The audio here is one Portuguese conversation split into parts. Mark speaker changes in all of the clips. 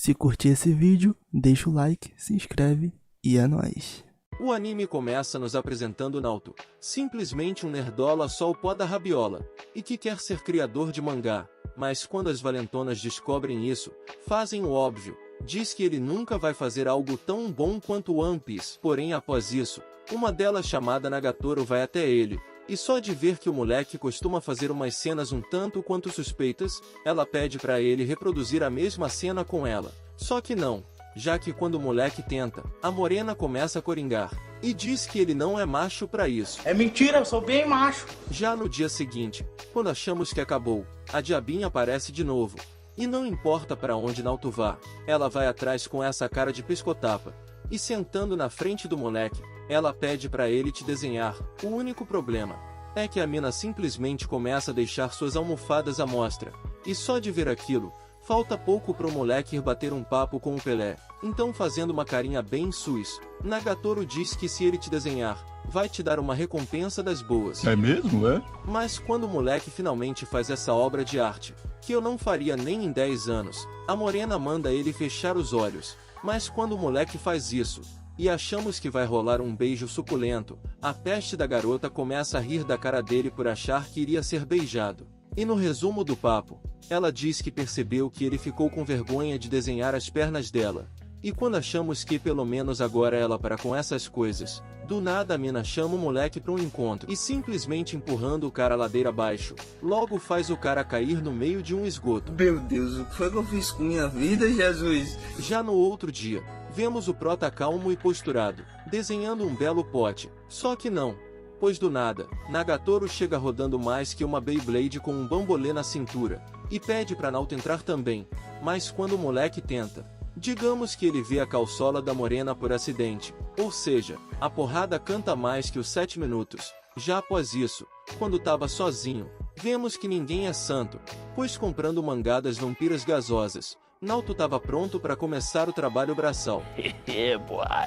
Speaker 1: Se curtir esse vídeo, deixa o like, se inscreve e é nóis.
Speaker 2: O anime começa nos apresentando Naoto, simplesmente um nerdola só o pó da rabiola, e que quer ser criador de mangá, mas quando as valentonas descobrem isso, fazem o óbvio, diz que ele nunca vai fazer algo tão bom quanto One Piece. Porém, após isso, uma delas chamada Nagatoro vai até ele, e só de ver que o moleque costuma fazer umas cenas um tanto quanto suspeitas, ela pede pra ele reproduzir a mesma cena com ela. Só que não, já que quando o moleque tenta, a morena começa a coringar, e diz que ele não é macho pra isso.
Speaker 3: É mentira, eu sou bem macho.
Speaker 2: Já no dia seguinte, quando achamos que acabou, a diabinha aparece de novo. E não importa pra onde Naoto vá, ela vai atrás com essa cara de piscotapa. E sentando na frente do moleque, ela pede pra ele te desenhar. O único problema é que a mina simplesmente começa a deixar suas almofadas à mostra. E só de ver aquilo, falta pouco pro moleque ir bater um papo com o Pelé. Então, fazendo uma carinha bem sus, Nagatoro diz que se ele te desenhar, vai te dar uma recompensa das boas.
Speaker 4: É mesmo, é?
Speaker 2: Mas quando o moleque finalmente faz essa obra de arte, que eu não faria nem em 10 anos, a morena manda ele fechar os olhos. Mas quando o moleque faz isso, e achamos que vai rolar um beijo suculento, a peste da garota começa a rir da cara dele por achar que iria ser beijado. E no resumo do papo, ela diz que percebeu que ele ficou com vergonha de desenhar as pernas dela. E quando achamos que pelo menos agora ela para com essas coisas, do nada a mina chama o moleque para um encontro e simplesmente empurrando o cara ladeira abaixo, logo faz o cara cair no meio de um esgoto.
Speaker 5: Meu Deus, o que foi que eu fiz com minha vida, Jesus?
Speaker 2: Já no outro dia, vemos o prota calmo e posturado, desenhando um belo pote, só que não, pois do nada, Nagatoro chega rodando mais que uma Beyblade com um bambolê na cintura, e pede pra Naoto entrar também, mas quando o moleque tenta, digamos que ele vê a calçola da morena por acidente, ou seja, a porrada canta mais que os 7 minutos. Já após isso, quando tava sozinho, vemos que ninguém é santo, pois comprando o mangá das vampiras gasosas, Naoto tava pronto para começar o trabalho braçal.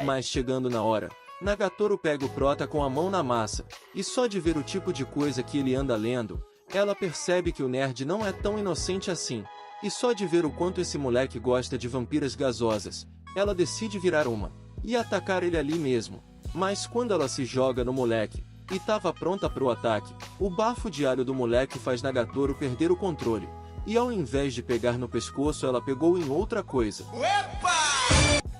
Speaker 2: Mas chegando na hora, Nagatoro pega o prota com a mão na massa, e só de ver o tipo de coisa que ele anda lendo, ela percebe que o nerd não é tão inocente assim. E só de ver o quanto esse moleque gosta de vampiras gasosas, ela decide virar uma, e atacar ele ali mesmo. Mas quando ela se joga no moleque, e tava pronta pro ataque, o bafo de alho do moleque faz Nagatoro perder o controle. E ao invés de pegar no pescoço, ela pegou em outra coisa.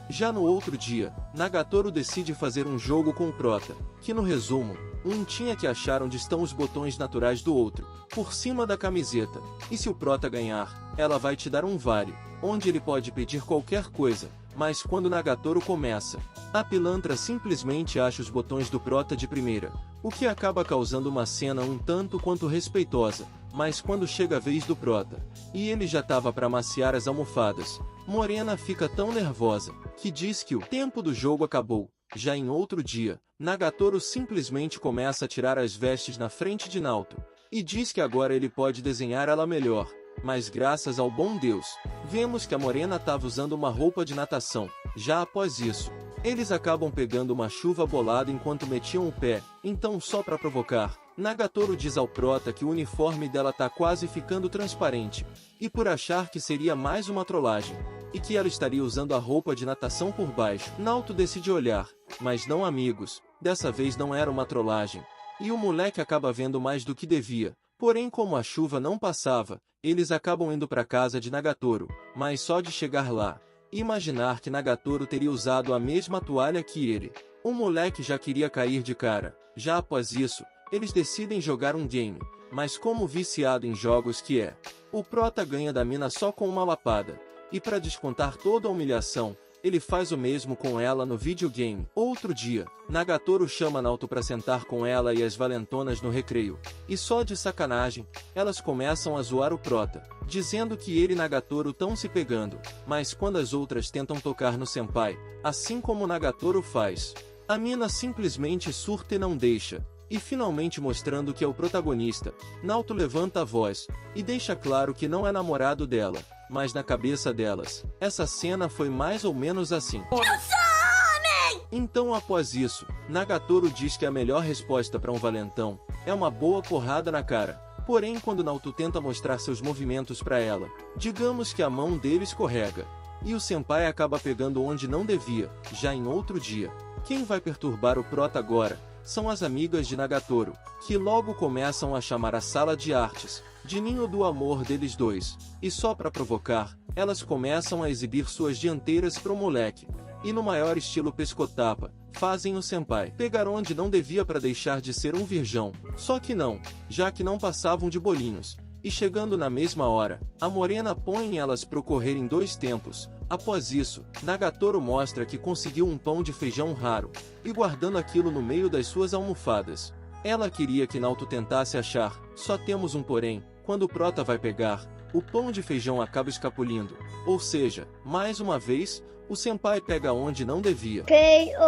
Speaker 2: Já no outro dia, Nagatoro decide fazer um jogo com o prota, que no resumo, um tinha que achar onde estão os botões naturais do outro, por cima da camiseta, e se o prota ganhar, ela vai te dar um vale, onde ele pode pedir qualquer coisa, mas quando Nagatoro começa, a pilantra simplesmente acha os botões do prota de primeira, o que acaba causando uma cena um tanto quanto respeitosa, mas quando chega a vez do prota, e ele já tava para amaciar as almofadas, Morena fica tão nervosa, que diz que o tempo do jogo acabou. Já em outro dia, Nagatoro simplesmente começa a tirar as vestes na frente de Naoto, e diz que agora ele pode desenhar ela melhor, mas graças ao bom Deus, vemos que a morena estava usando uma roupa de natação. Já após isso, eles acabam pegando uma chuva bolada enquanto metiam o pé, então só para provocar, Nagatoro diz ao prota que o uniforme dela tá quase ficando transparente, e por achar que seria mais uma trollagem, e que ela estaria usando a roupa de natação por baixo, Naoto decide olhar, mas não amigos, dessa vez não era uma trollagem, e o moleque acaba vendo mais do que devia, porém como a chuva não passava, eles acabam indo para casa de Nagatoro, mas só de chegar lá, imaginar que Nagatoro teria usado a mesma toalha que ele, o moleque já queria cair de cara. Já após isso, eles decidem jogar um game, mas como viciado em jogos que é, o prota ganha da mina só com uma lapada. E para descontar toda a humilhação, ele faz o mesmo com ela no videogame. Outro dia, Nagatoro chama Naoto para sentar com ela e as valentonas no recreio. E só de sacanagem, elas começam a zoar o prota, dizendo que ele e Nagatoro estão se pegando. Mas quando as outras tentam tocar no senpai, assim como Nagatoro faz, a mina simplesmente surta e não deixa. E finalmente mostrando que é o protagonista, Naoto levanta a voz, e deixa claro que não é namorado dela, mas na cabeça delas, essa cena foi mais ou menos assim. Eu sou homem! Então após isso, Nagatoro diz que a melhor resposta para um valentão, é uma boa porrada na cara. Porém quando Naoto tenta mostrar seus movimentos para ela, digamos que a mão dele escorrega. e o senpai acaba pegando onde não devia, já em outro dia. Quem vai perturbar o prota agora são as amigas de Nagatoro, que logo começam a chamar a sala de artes de ninho do amor deles dois, e só para provocar, elas começam a exibir suas dianteiras pro moleque, e no maior estilo pescotapa, fazem o senpai pegar onde não devia para deixar de ser um virgão, só que não, já que não passavam de bolinhos. E chegando na mesma hora, a morena põe elas pro correr em 2 tempos. Após isso, Nagatoro mostra que conseguiu um pão de feijão raro, e guardando aquilo no meio das suas almofadas. Ela queria que Naoto tentasse achar, só temos um porém, quando o prota vai pegar, o pão de feijão acaba escapulindo. Ou seja, mais uma vez, o senpai pega onde não devia.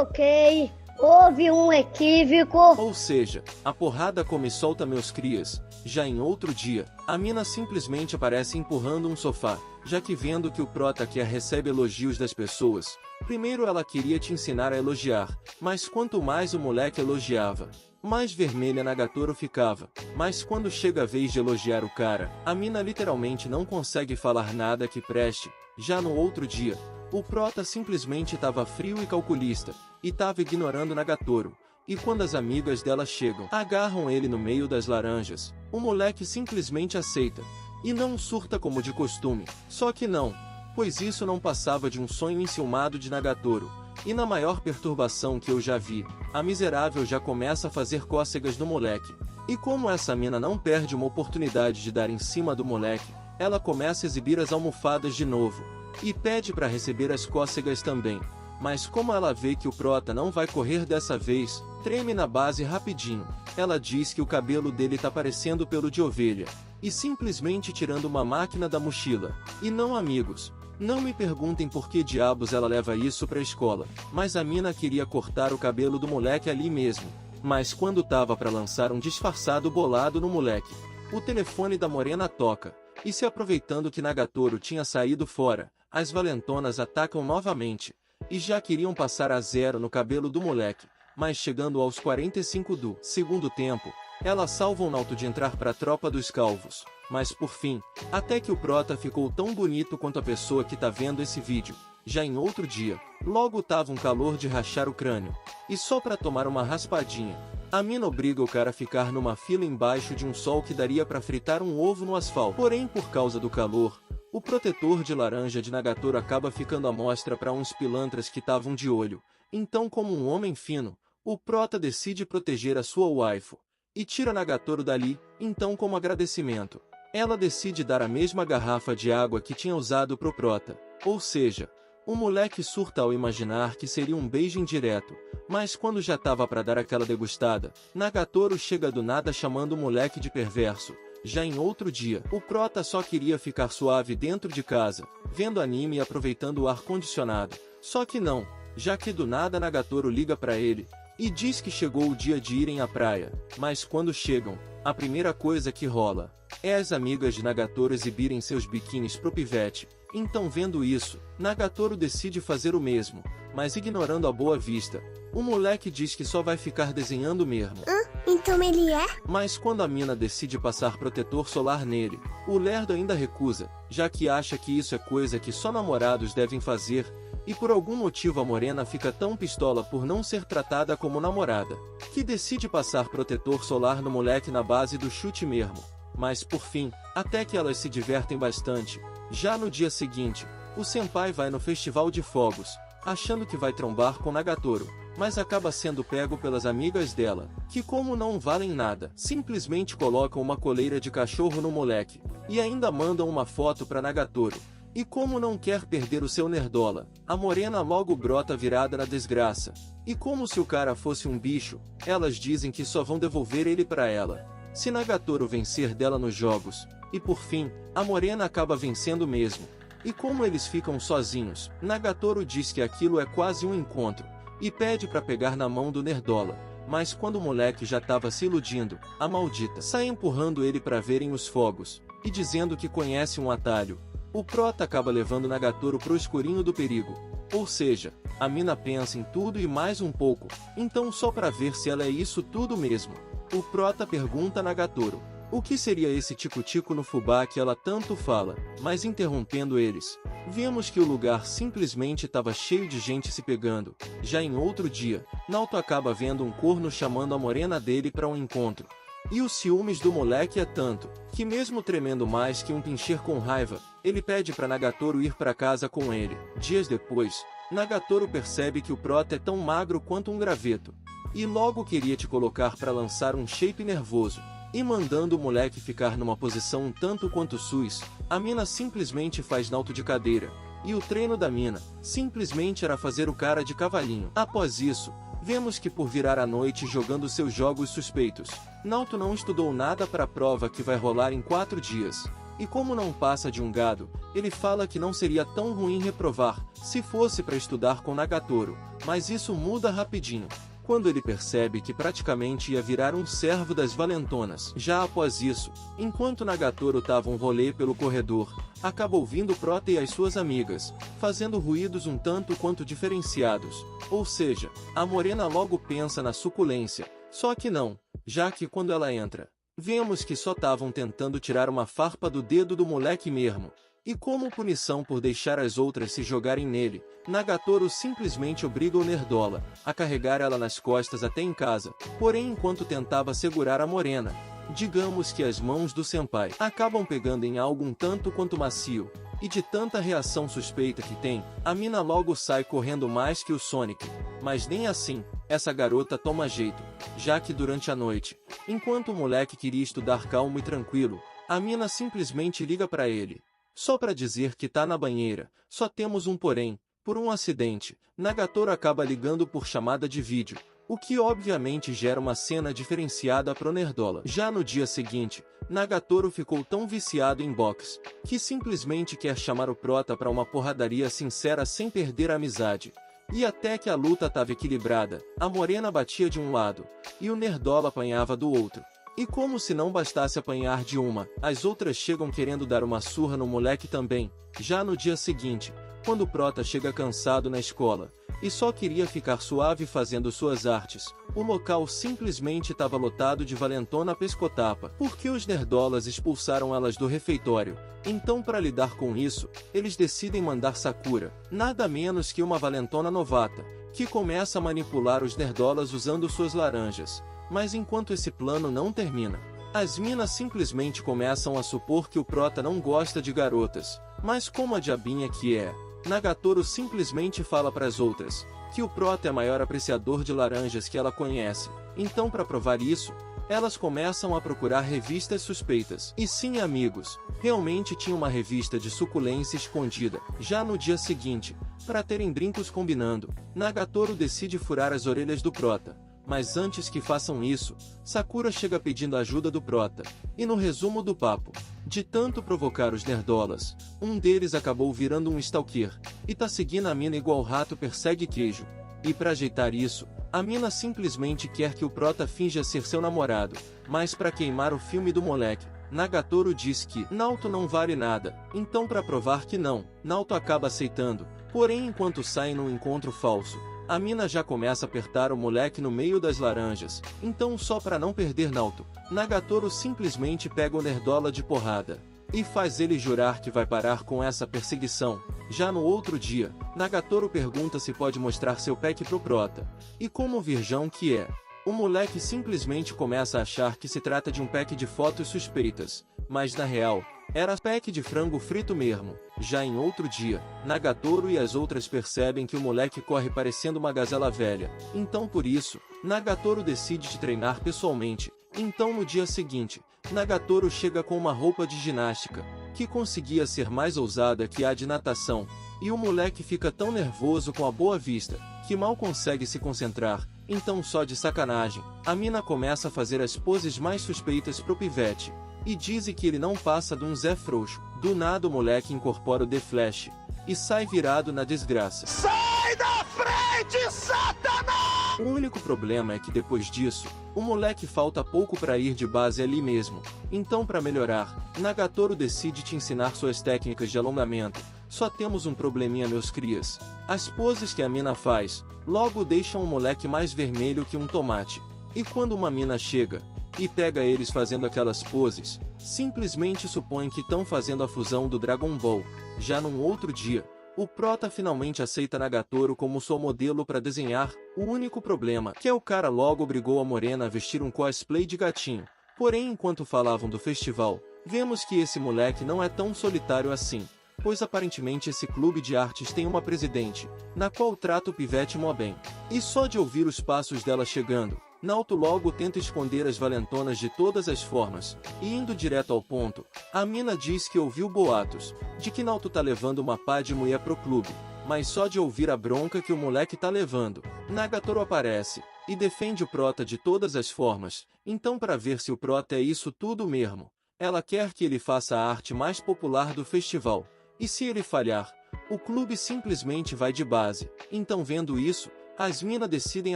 Speaker 3: Ok. Houve um equívoco.
Speaker 2: Ou seja, a porrada come solta meus crias. Já em outro dia, a mina simplesmente aparece empurrando um sofá, já que vendo que o prota quer recebe elogios das pessoas. Primeiro ela queria te ensinar a elogiar, mas quanto mais o moleque elogiava, mais vermelha Nagatoro ficava. Mas quando chega a vez de elogiar o cara, a mina literalmente não consegue falar nada que preste. Já no outro dia, o prota simplesmente estava frio e calculista, e estava ignorando Nagatoro. E quando as amigas dela chegam, agarram ele no meio das laranjas, o moleque simplesmente aceita, e não surta como de costume. Só que não, pois isso não passava de um sonho enciumado de Nagatoro. E na maior perturbação que eu já vi, a miserável já começa a fazer cócegas no moleque. E como essa mina não perde uma oportunidade de dar em cima do moleque, ela começa a exibir as almofadas de novo, e pede para receber as cócegas também. Mas como ela vê que o prota não vai correr dessa vez, treme na base rapidinho. Ela diz que o cabelo dele tá parecendo pelo de ovelha, e simplesmente tirando uma máquina da mochila. E não, amigos, não me perguntem por que diabos ela leva isso pra escola, mas a mina queria cortar o cabelo do moleque ali mesmo. Mas quando tava pra lançar um disfarçado bolado no moleque, o telefone da morena toca, e se aproveitando que Nagatoro tinha saído fora, as valentonas atacam novamente, e já queriam passar a 0 no cabelo do moleque, mas chegando aos 45 do segundo tempo, elas salvam Naoto de entrar pra tropa dos calvos. Mas por fim, até que o prota ficou tão bonito quanto a pessoa que tá vendo esse vídeo. Já em outro dia, logo tava um calor de rachar o crânio, e só pra tomar uma raspadinha, a mina obriga o cara a ficar numa fila embaixo de um sol que daria pra fritar um ovo no asfalto. Porém, por causa do calor, o protetor de laranja de Nagatoro acaba ficando à mostra para uns pilantras que estavam de olho. Então, como um homem fino, o prota decide proteger a sua waifu, e tira Nagatoro dali. Então, como agradecimento, ela decide dar a mesma garrafa de água que tinha usado pro prota. Ou seja, o moleque surta ao imaginar que seria um beijo indireto, mas quando já tava para dar aquela degustada, Nagatoro chega do nada chamando o moleque de perverso. Já em outro dia, o prota só queria ficar suave dentro de casa, vendo anime e aproveitando o ar-condicionado. Só que não, já que do nada Nagatoro liga pra ele, e diz que chegou o dia de irem à praia. Mas quando chegam, a primeira coisa que rola é as amigas de Nagatoro exibirem seus biquínis pro pivete. Então, vendo isso, Nagatoro decide fazer o mesmo, mas ignorando a boa vista. O moleque diz que só vai ficar desenhando mesmo.
Speaker 3: Então ele é?
Speaker 2: Mas quando a mina decide passar protetor solar nele, o lerdo ainda recusa, já que acha que isso é coisa que só namorados devem fazer, e por algum motivo a morena fica tão pistola por não ser tratada como namorada, que decide passar protetor solar no moleque na base do chute mesmo. Mas por fim, até que elas se divertem bastante. Já no dia seguinte, o senpai vai no festival de fogos, achando que vai trombar com Nagatoro, mas acaba sendo pego pelas amigas dela, que como não valem nada, simplesmente colocam uma coleira de cachorro no moleque, e ainda mandam uma foto pra Nagatoro. E como não quer perder o seu nerdola, a morena logo brota virada na desgraça. E como se o cara fosse um bicho, elas dizem que só vão devolver ele pra ela se Nagatoro vencer dela nos jogos. E por fim, a morena acaba vencendo mesmo. E como eles ficam sozinhos, Nagatoro diz que aquilo é quase um encontro, e pede pra pegar na mão do nerdola. Mas quando o moleque já tava se iludindo, a maldita sai empurrando ele pra verem os fogos, e dizendo que conhece um atalho. O prota acaba levando Nagatoro pro escurinho do perigo. Ou seja, a mina pensa em tudo e mais um pouco, então só pra ver se ela é isso tudo mesmo. O prota pergunta a Nagatoro: O que seria esse tico-tico no fubá que ela tanto fala? Mas interrompendo eles, vemos que o lugar simplesmente estava cheio de gente se pegando. Já em outro dia, Naoto acaba vendo um corno chamando a morena dele para um encontro. E os ciúmes do moleque é tanto, que mesmo tremendo mais que um pincher com raiva, ele pede para Nagatoro ir para casa com ele. Dias depois, Nagatoro percebe que o prota é tão magro quanto um graveto. E logo queria te colocar para lançar um shape nervoso. E mandando o moleque ficar numa posição um tanto quanto sus, a mina simplesmente faz Naoto de cadeira. E o treino da mina, simplesmente era fazer o cara de cavalinho. Após isso, vemos que por virar a noite jogando seus jogos suspeitos, Naoto não estudou nada para a prova que vai rolar em 4 dias. E como não passa de um gado, ele fala que não seria tão ruim reprovar, se fosse para estudar com Nagatoro, mas isso muda rapidinho, quando ele percebe que praticamente ia virar um servo das valentonas. Já após isso, enquanto Nagatoro tava um rolê pelo corredor, acaba ouvindo Prota e as suas amigas, fazendo ruídos um tanto quanto diferenciados, ou seja, a morena logo pensa na suculência, só que não, já que quando ela entra, vemos que só estavam tentando tirar uma farpa do dedo do moleque mesmo. E como punição por deixar as outras se jogarem nele, Nagatoro simplesmente obriga o Nerdola a carregar ela nas costas até em casa, porém enquanto tentava segurar a morena, digamos que as mãos do senpai acabam pegando em algo um tanto quanto macio, e de tanta reação suspeita que tem, a mina logo sai correndo mais que o Sonic, mas nem assim, essa garota toma jeito, já que durante a noite, enquanto o moleque queria estudar calmo e tranquilo, a mina simplesmente liga para ele. Só para dizer que tá na banheira, só temos um porém, por um acidente, Nagatoro acaba ligando por chamada de vídeo, o que obviamente gera uma cena diferenciada pro Nerdola. Já no dia seguinte, Nagatoro ficou tão viciado em boxe, que simplesmente quer chamar o prota para uma porradaria sincera sem perder a amizade. E até que a luta tava equilibrada, a morena batia de um lado, e o Nerdola apanhava do outro. E como se não bastasse apanhar de uma, as outras chegam querendo dar uma surra no moleque também. Já no dia seguinte, quando o prota chega cansado na escola, e só queria ficar suave fazendo suas artes, o local simplesmente estava lotado de valentona pescotapa, porque os nerdolas expulsaram elas do refeitório. Então para lidar com isso, eles decidem mandar Sakura, nada menos que uma valentona novata, que começa a manipular os nerdolas usando suas laranjas. Mas enquanto esse plano não termina, as minas simplesmente começam a supor que o prota não gosta de garotas, mas como a diabinha que é, Nagatoro simplesmente fala para as outras, que o prota é o maior apreciador de laranjas que ela conhece, então para provar isso, elas começam a procurar revistas suspeitas. E sim amigos, realmente tinha uma revista de suculência escondida. Já no dia seguinte, para terem brincos combinando, Nagatoro decide furar as orelhas do prota. Mas antes que façam isso, Sakura chega pedindo ajuda do prota, e no resumo do papo, de tanto provocar os nerdolas, um deles acabou virando um stalker, e tá seguindo a mina igual rato persegue queijo. E pra ajeitar isso, a mina simplesmente quer que o prota finja ser seu namorado, mas pra queimar o filme do moleque, Nagatoro diz que Naoto não vale nada, então pra provar que não, Naoto acaba aceitando, porém enquanto saem num encontro falso, a mina já começa a apertar o moleque no meio das laranjas, então só para não perder Naoto, Nagatoro simplesmente pega o nerdola de porrada, e faz ele jurar que vai parar com essa perseguição. Já no outro dia, Nagatoro pergunta se pode mostrar seu pack pro prota, e como virgão que é, o moleque simplesmente começa a achar que se trata de um pack de fotos suspeitas, mas na real, era pack de frango frito mesmo. Já em outro dia, Nagatoro e as outras percebem que o moleque corre parecendo uma gazela velha, então por isso, Nagatoro decide te treinar pessoalmente. Então no dia seguinte, Nagatoro chega com uma roupa de ginástica, que conseguia ser mais ousada que a de natação, e o moleque fica tão nervoso com a boa vista, que mal consegue se concentrar, então só de sacanagem, a mina começa a fazer as poses mais suspeitas pro pivete. E dizem que ele não passa de um Zé frouxo. Do nada o moleque incorpora o The Flash, e sai virado na desgraça. Sai da frente, Satanás! O único problema é que depois disso, o moleque falta pouco para ir de base ali mesmo. Então para melhorar, Nagatoro decide te ensinar suas técnicas de alongamento. Só temos um probleminha meus crias. As poses que a mina faz, logo deixam o moleque mais vermelho que um tomate. E quando uma mina chega, e pega eles fazendo aquelas poses, simplesmente supõe que estão fazendo a fusão do Dragon Ball. Já num outro dia, o prota finalmente aceita Nagatoro como sua modelo para desenhar. O único problema é que o cara logo obrigou a morena a vestir um cosplay de gatinho. Porém, enquanto falavam do festival, vemos que esse moleque não é tão solitário assim, pois aparentemente esse clube de artes tem uma presidente, na qual trata o pivete mó bem. E só de ouvir os passos dela chegando, Naoto logo tenta esconder as valentonas de todas as formas, e indo direto ao ponto, a mina diz que ouviu boatos, de que Naoto tá levando uma pá de mulher pro clube, mas só de ouvir a bronca que o moleque tá levando, Nagatoro aparece, e defende o prota de todas as formas. Então, para ver se o prota é isso tudo mesmo, ela quer que ele faça a arte mais popular do festival, e se ele falhar, o clube simplesmente vai de base. Então, vendo isso, as minas decidem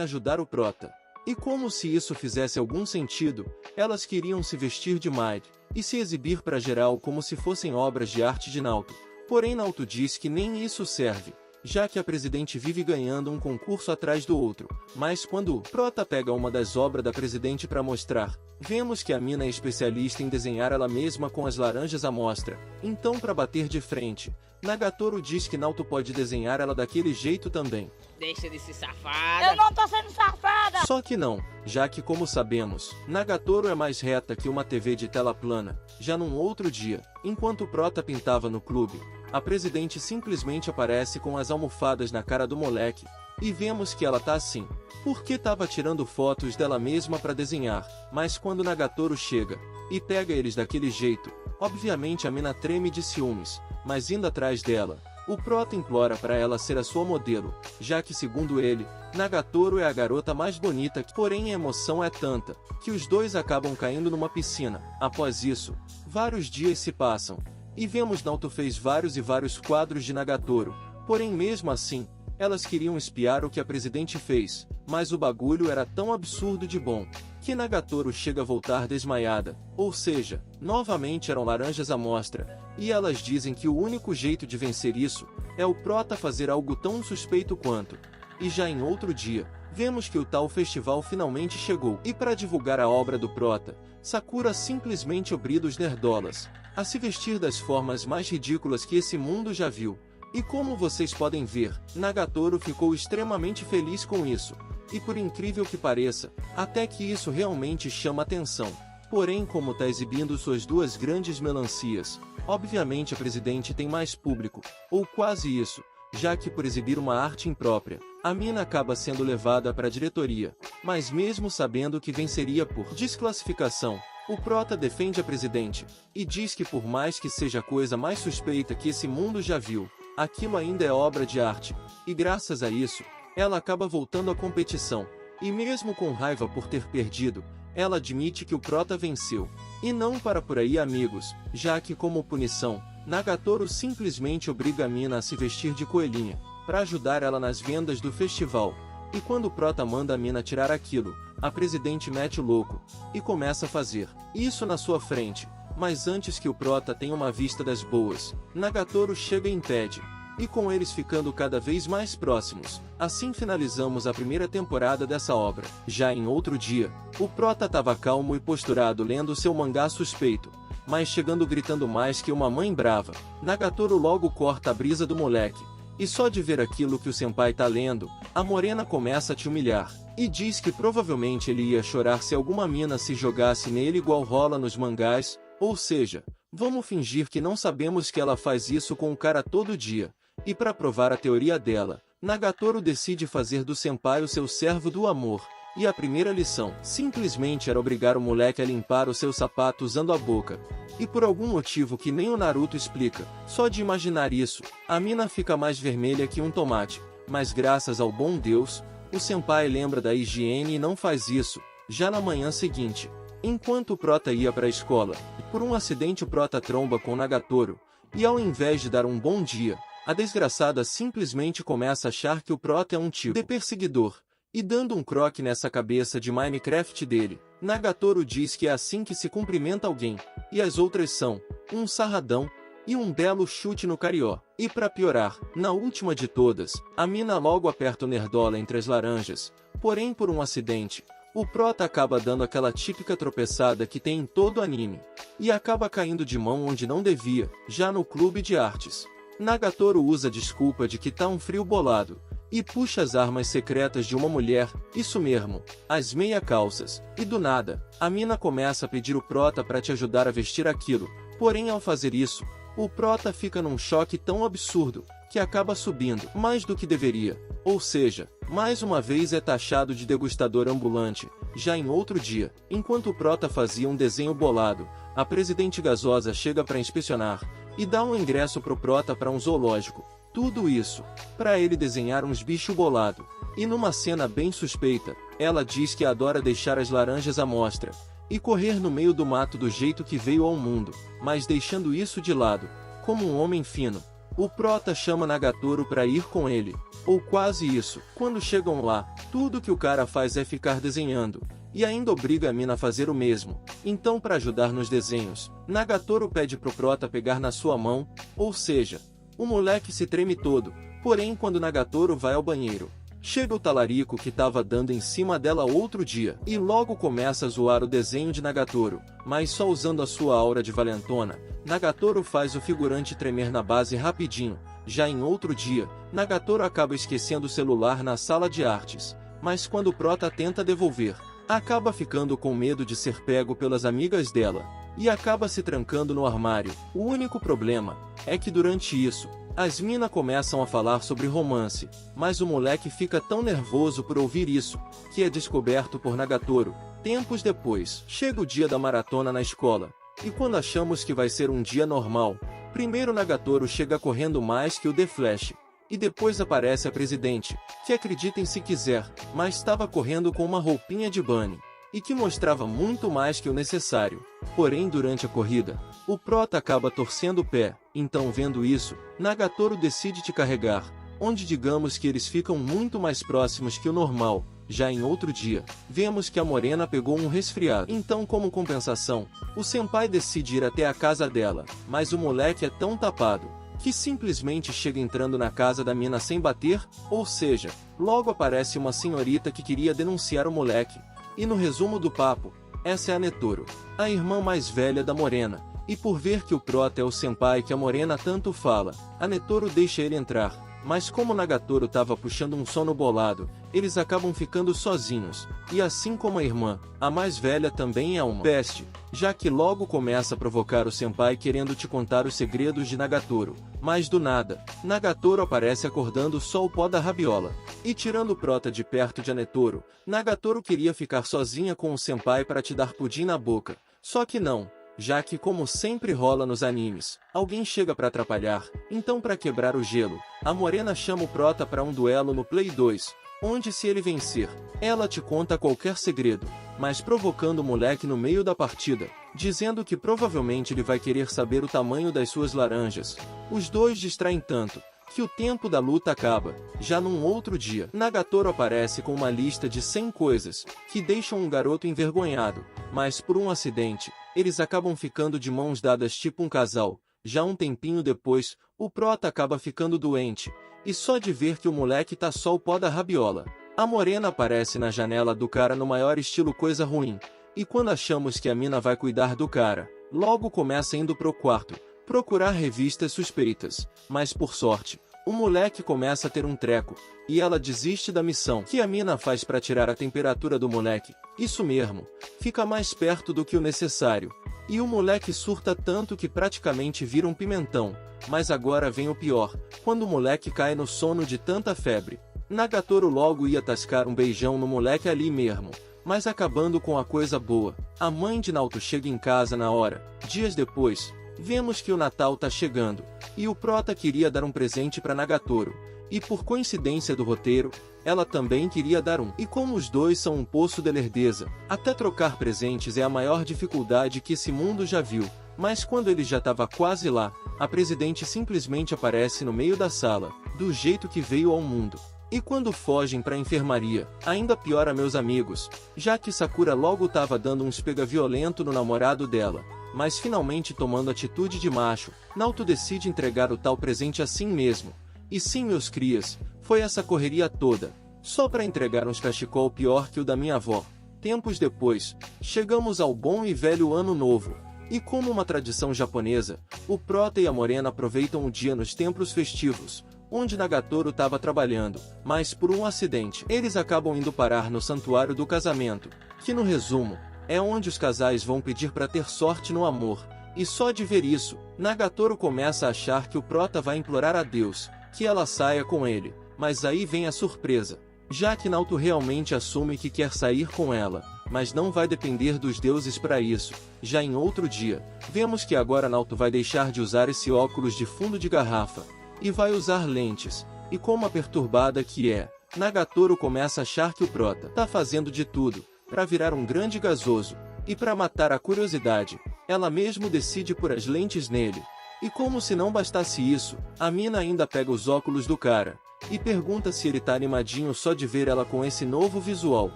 Speaker 2: ajudar o prota. E como se isso fizesse algum sentido, elas queriam se vestir de Maid e se exibir para geral como se fossem obras de arte de Naoto. Porém, Naoto diz que nem isso serve, já que a presidente vive ganhando um concurso atrás do outro. Mas quando o prota pega uma das obras da presidente para mostrar, vemos que a mina é especialista em desenhar ela mesma com as laranjas à mostra. Então, para bater de frente, Nagatoro diz que Naoto pode desenhar ela daquele jeito também.
Speaker 4: Deixa de ser safada.
Speaker 6: Eu não tô sendo safada!
Speaker 2: Só que não, já que, como sabemos, Nagatoro é mais reta que uma TV de tela plana. Já num outro dia, enquanto o prota pintava no clube, a presidente simplesmente aparece com as almofadas na cara do moleque, e vemos que ela tá assim, porque tava tirando fotos dela mesma para desenhar. Mas quando Nagatoro chega e pega eles daquele jeito, obviamente a mina treme de ciúmes, mas indo atrás dela, o prota implora para ela ser a sua modelo, já que, segundo ele, Nagatoro é a garota mais bonita. Porém, a emoção é tanta que os dois acabam caindo numa piscina. Após isso, vários dias se passam, e vemos Naoto fez vários e vários quadros de Nagatoro. Porém, mesmo assim, elas queriam espiar o que a presidente fez, mas o bagulho era tão absurdo de bom, que Nagatoro chega a voltar desmaiada, ou seja, novamente eram laranjas à mostra, e elas dizem que o único jeito de vencer isso é o prota fazer algo tão suspeito quanto. E já em outro dia, vemos que o tal festival finalmente chegou, e para divulgar a obra do prota, Sakura simplesmente obriga os nerdolas a se vestir das formas mais ridículas que esse mundo já viu. E como vocês podem ver, Nagatoro ficou extremamente feliz com isso. E por incrível que pareça, até que isso realmente chama atenção. Porém, como tá exibindo suas duas grandes melancias, obviamente a presidente tem mais público, ou quase isso, já que por exibir uma arte imprópria, a mina acaba sendo levada para a diretoria. Mas mesmo sabendo que venceria por desclassificação, o prota defende a presidente, e diz que por mais que seja a coisa mais suspeita que esse mundo já viu, aquilo ainda é obra de arte, e graças a isso, ela acaba voltando à competição, e mesmo com raiva por ter perdido, ela admite que o prota venceu. E não para por aí, amigos, já que como punição, Nagatoro simplesmente obriga a mina a se vestir de coelhinha, para ajudar ela nas vendas do festival. E quando o prota manda a mina tirar aquilo, a presidente mete o louco, e começa a fazer isso na sua frente. Mas antes que o prota tenha uma vista das boas, Nagatoro chega e impede, e com eles ficando cada vez mais próximos, assim finalizamos a primeira temporada dessa obra. Já em outro dia, o prota tava calmo e posturado lendo seu mangá suspeito, mas chegando gritando mais que uma mãe brava. Nagatoro logo corta a brisa do moleque, e só de ver aquilo que o senpai tá lendo, a morena começa a te humilhar, e diz que provavelmente ele ia chorar se alguma mina se jogasse nele igual rola nos mangás. Ou seja, vamos fingir que não sabemos que ela faz isso com o cara todo dia. E para provar a teoria dela, Nagatoro decide fazer do senpai o seu servo do amor. E a primeira lição, simplesmente era obrigar o moleque a limpar o seu sapato usando a boca. E por algum motivo que nem o Naruto explica, só de imaginar isso, a mina fica mais vermelha que um tomate. Mas graças ao bom Deus, o senpai lembra da higiene e não faz isso. Já na manhã seguinte, enquanto o prota ia para a escola, por um acidente o prota tromba com Nagatoro, e ao invés de dar um bom dia, a desgraçada simplesmente começa a achar que o prota é um tipo de perseguidor, e dando um croque nessa cabeça de Minecraft dele, Nagatoro diz que é assim que se cumprimenta alguém, e as outras são um sarradão e um belo chute no carió. E para piorar, na última de todas, a mina logo aperta o nerdola entre as laranjas, porém por um acidente, O prota acaba dando aquela típica tropeçada que tem em todo anime, e acaba caindo de mão onde não devia, já no clube de artes. Nagatoro usa a desculpa de que tá um frio bolado, e puxa as armas secretas de uma mulher, isso mesmo, as meia calças, e do nada, a mina começa a pedir o prota para te ajudar a vestir aquilo, porém ao fazer isso, o prota fica num choque tão absurdo, que acaba subindo mais do que deveria, ou seja, mais uma vez é taxado de degustador ambulante. Já em outro dia, enquanto o prota fazia um desenho bolado, a presidente gasosa chega para inspecionar, e dá um ingresso pro prota para um zoológico. Tudo isso, para ele desenhar uns bichos bolado. E numa cena bem suspeita, ela diz que adora deixar as laranjas à mostra, e correr no meio do mato do jeito que veio ao mundo, mas deixando isso de lado, como um homem fino. O prota chama Nagatoro para ir com ele, ou quase isso. Quando chegam lá, tudo que o cara faz é ficar desenhando, e ainda obriga a mina a fazer o mesmo. Então, para ajudar nos desenhos, Nagatoro pede pro prota pegar na sua mão, ou seja, o moleque se treme todo. Porém, quando Nagatoro vai ao banheiro, chega o talarico que tava dando em cima dela outro dia, e logo começa a zoar o desenho de Nagatoro, mas só usando a sua aura de valentona. Nagatoro faz o figurante tremer na base rapidinho. Já em outro dia, Nagatoro acaba esquecendo o celular na sala de artes, mas quando o prota tenta devolver, acaba ficando com medo de ser pego pelas amigas dela, e acaba se trancando no armário. O único problema é que durante isso, as mina começam a falar sobre romance, mas o moleque fica tão nervoso por ouvir isso, que é descoberto por Nagatoro. Tempos depois, chega o dia da maratona na escola, e quando achamos que vai ser um dia normal, primeiro Nagatoro chega correndo mais que o The Flash, e depois aparece a presidente, que acreditem se quiser, mas estava correndo com uma roupinha de bunny, e que mostrava muito mais que o necessário. Porém, durante a corrida, o prota acaba torcendo o pé, então vendo isso, Nagatoro decide te carregar, onde digamos que eles ficam muito mais próximos que o normal. Já em outro dia, vemos que a morena pegou um resfriado. Então, como compensação, o senpai decide ir até a casa dela, mas o moleque é tão tapado, que simplesmente chega entrando na casa da mina sem bater, ou seja, logo aparece uma senhorita que queria denunciar o moleque. E no resumo do papo, essa é a Netoro, a irmã mais velha da morena, e por ver que o prota é o senpai que a morena tanto fala, a Netoro deixa ele entrar. Mas como Nagatoro estava puxando um sono bolado, eles acabam ficando sozinhos, e assim como a irmã, a mais velha também é uma peste, já que logo começa a provocar o senpai querendo te contar os segredos de Nagatoro. Mas do nada, Nagatoro aparece acordando só o pó da rabiola, e tirando o prota de perto de Netoro, Nagatoro queria ficar sozinha com o senpai para te dar pudim na boca, só que não. Já que, como sempre rola nos animes, alguém chega para atrapalhar, então para quebrar o gelo, a morena chama o prota para um duelo no Play 2, onde se ele vencer, ela te conta qualquer segredo, mas provocando o moleque no meio da partida, dizendo que provavelmente ele vai querer saber o tamanho das suas laranjas. Os dois distraem tanto, que o tempo da luta acaba. Já num outro dia, Nagatoro aparece com uma lista de 100 coisas, que deixam um garoto envergonhado, mas por um acidente, eles acabam ficando de mãos dadas tipo um casal. Já um tempinho depois, o prota acaba ficando doente, e só de ver que o moleque tá só o pó da rabiola. A morena aparece na janela do cara no maior estilo coisa ruim, e quando achamos que a mina vai cuidar do cara, logo começa indo pro quarto, procurar revistas suspeitas, mas por sorte, o moleque começa a ter um treco, e ela desiste da missão que a mina faz para tirar a temperatura do moleque. Isso mesmo, fica mais perto do que o necessário, e o moleque surta tanto que praticamente vira um pimentão. Mas agora vem o pior, quando o moleque cai no sono de tanta febre. Nagatoro logo ia tascar um beijão no moleque ali mesmo, mas acabando com a coisa boa, a mãe de Naoto chega em casa na hora. Dias depois, vemos que o Natal tá chegando, e o prota queria dar um presente para Nagatoro, e por coincidência do roteiro, ela também queria dar um. E como os dois são um poço de lerdeza, até trocar presentes é a maior dificuldade que esse mundo já viu. Mas quando ele já estava quase lá, a presidente simplesmente aparece no meio da sala, do jeito que veio ao mundo. E quando fogem para a enfermaria, ainda piora meus amigos, já que Sakura logo tava dando um pega violento no namorado dela. Mas finalmente tomando atitude de macho, Naoto decide entregar o tal presente assim mesmo. E sim, meus crias, foi essa correria toda, só para entregar uns cachecol pior que o da minha avó. Tempos depois, chegamos ao bom e velho Ano Novo. E como uma tradição japonesa, o Prota e a Morena aproveitam o dia nos templos festivos, onde Nagatoro estava trabalhando, mas por um acidente, eles acabam indo parar no Santuário do Casamento, que no resumo, é onde os casais vão pedir para ter sorte no amor. E só de ver isso, Nagatoro começa a achar que o Prota vai implorar a Deus que ela saia com ele, mas aí vem a surpresa, já que Naoto realmente assume que quer sair com ela, mas não vai depender dos deuses para isso. Já em outro dia, vemos que agora Naoto vai deixar de usar esse óculos de fundo de garrafa, e vai usar lentes, e como a perturbada que é, Nagatoro começa a achar que o Prota tá fazendo de tudo para virar um grande gasoso, e para matar a curiosidade, ela mesmo decide pôr as lentes nele. E como se não bastasse isso, a mina ainda pega os óculos do cara, e pergunta se ele tá animadinho só de ver ela com esse novo visual.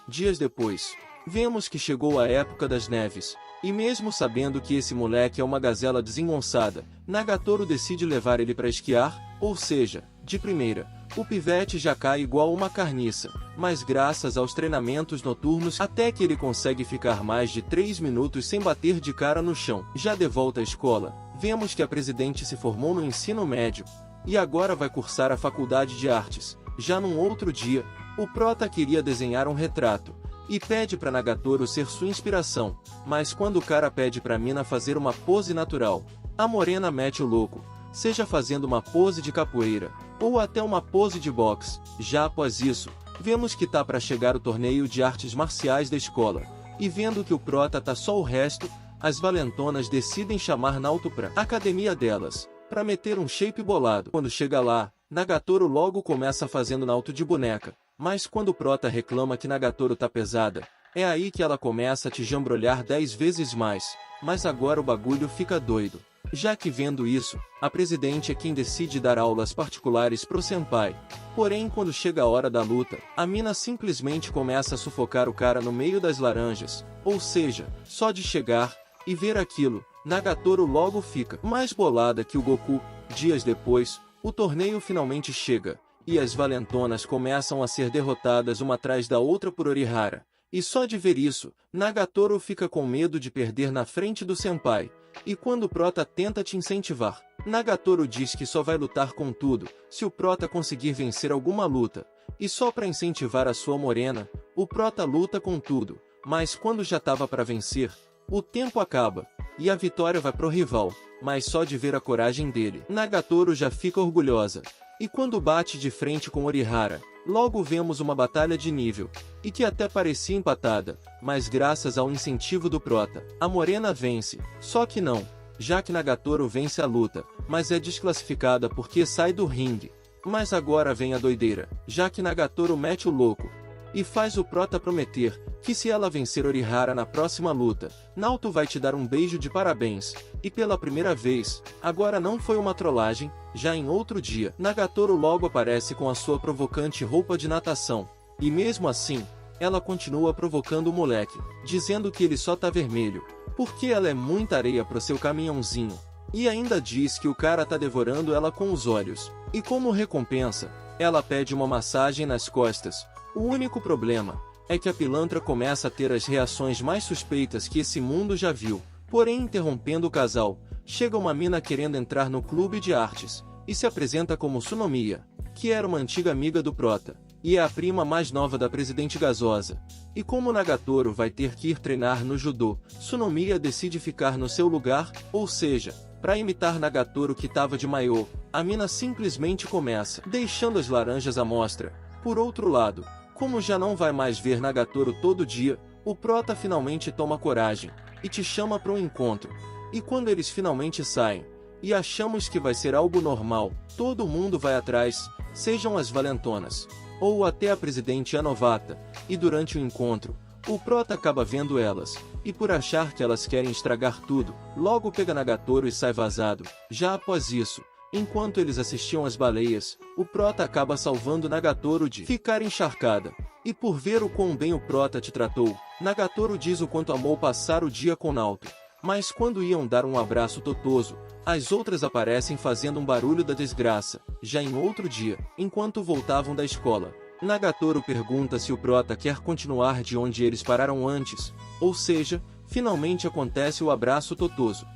Speaker 2: Dias depois, vemos que chegou a época das neves, e mesmo sabendo que esse moleque é uma gazela desengonçada, Nagatoro decide levar ele para esquiar, ou seja, de primeira, o pivete já cai igual uma carniça, mas graças aos treinamentos noturnos até que ele consegue ficar mais de 3 minutos sem bater de cara no chão. Já de volta à escola, vemos que a presidente se formou no ensino médio, e agora vai cursar a faculdade de artes. Já num outro dia, o Prota queria desenhar um retrato, e pede para Nagatoro ser sua inspiração, mas quando o cara pede pra mina fazer uma pose natural, a Morena mete o louco, seja fazendo uma pose de capoeira, ou até uma pose de boxe. Já após isso, vemos que tá para chegar o torneio de artes marciais da escola, e vendo que o Prota tá só o resto, as valentonas decidem chamar Naoto pra academia delas, para meter um shape bolado. Quando chega lá, Nagatoro logo começa fazendo Naoto de boneca, mas quando o Prota reclama que Nagatoro tá pesada, é aí que ela começa a te jambrolhar 10 vezes mais, mas agora o bagulho fica doido. Já que vendo isso, a presidente é quem decide dar aulas particulares pro senpai. Porém, quando chega a hora da luta, a mina simplesmente começa a sufocar o cara no meio das laranjas, ou seja, só de chegar e ver aquilo, Nagatoro logo fica mais bolada que o Goku. Dias depois, o torneio finalmente chega, e as valentonas começam a ser derrotadas uma atrás da outra por Orihara. E só de ver isso, Nagatoro fica com medo de perder na frente do senpai. E quando o Prota tenta te incentivar, Nagatoro diz que só vai lutar com tudo se o Prota conseguir vencer alguma luta. E só para incentivar a sua morena, o Prota luta com tudo, mas quando já tava para vencer, o tempo acaba, e a vitória vai pro rival, mas só de ver a coragem dele, Nagatoro já fica orgulhosa. E quando bate de frente com Orihara, logo vemos uma batalha de nível, e que até parecia empatada, mas graças ao incentivo do Prota, a Morena vence. Só que não, já que Nagatoro vence a luta, mas é desclassificada porque sai do ringue. Mas agora vem a doideira, já que Nagatoro mete o louco, e faz o Prota prometer que se ela vencer Orihara na próxima luta, Naoto vai te dar um beijo de parabéns. E pela primeira vez, agora não foi uma trollagem. Já em outro dia, Nagatoro logo aparece com a sua provocante roupa de natação, e mesmo assim, ela continua provocando o moleque, dizendo que ele só tá vermelho, porque ela é muita areia pro seu caminhãozinho, e ainda diz que o cara tá devorando ela com os olhos, e como recompensa, ela pede uma massagem nas costas. O único problema é que a pilantra começa a ter as reações mais suspeitas que esse mundo já viu. Porém, interrompendo o casal, chega uma mina querendo entrar no clube de artes, e se apresenta como Sunomiya, que era uma antiga amiga do Prota, e é a prima mais nova da presidente gasosa. E como Nagatoro vai ter que ir treinar no judô, Sunomiya decide ficar no seu lugar, ou seja, para imitar Nagatoro que tava de maiô, a mina simplesmente começa, deixando as laranjas à mostra. Por outro lado, como já não vai mais ver Nagatoro todo dia, o Prota finalmente toma coragem, e te chama para um encontro. E quando eles finalmente saem, e achamos que vai ser algo normal, todo mundo vai atrás, sejam as valentonas, ou até a presidente a novata, e durante o encontro, o Prota acaba vendo elas, e por achar que elas querem estragar tudo, logo pega Nagatoro e sai vazado. Já após isso, enquanto eles assistiam às baleias, o Prota acaba salvando Nagatoro de ficar encharcada. E por ver o quão bem o Prota te tratou, Nagatoro diz o quanto amou passar o dia com Naoto. Mas quando iam dar um abraço totoso, as outras aparecem fazendo um barulho da desgraça. Já em outro dia, enquanto voltavam da escola, Nagatoro pergunta se o prota quer continuar de onde eles pararam antes, ou seja, finalmente acontece o abraço totoso.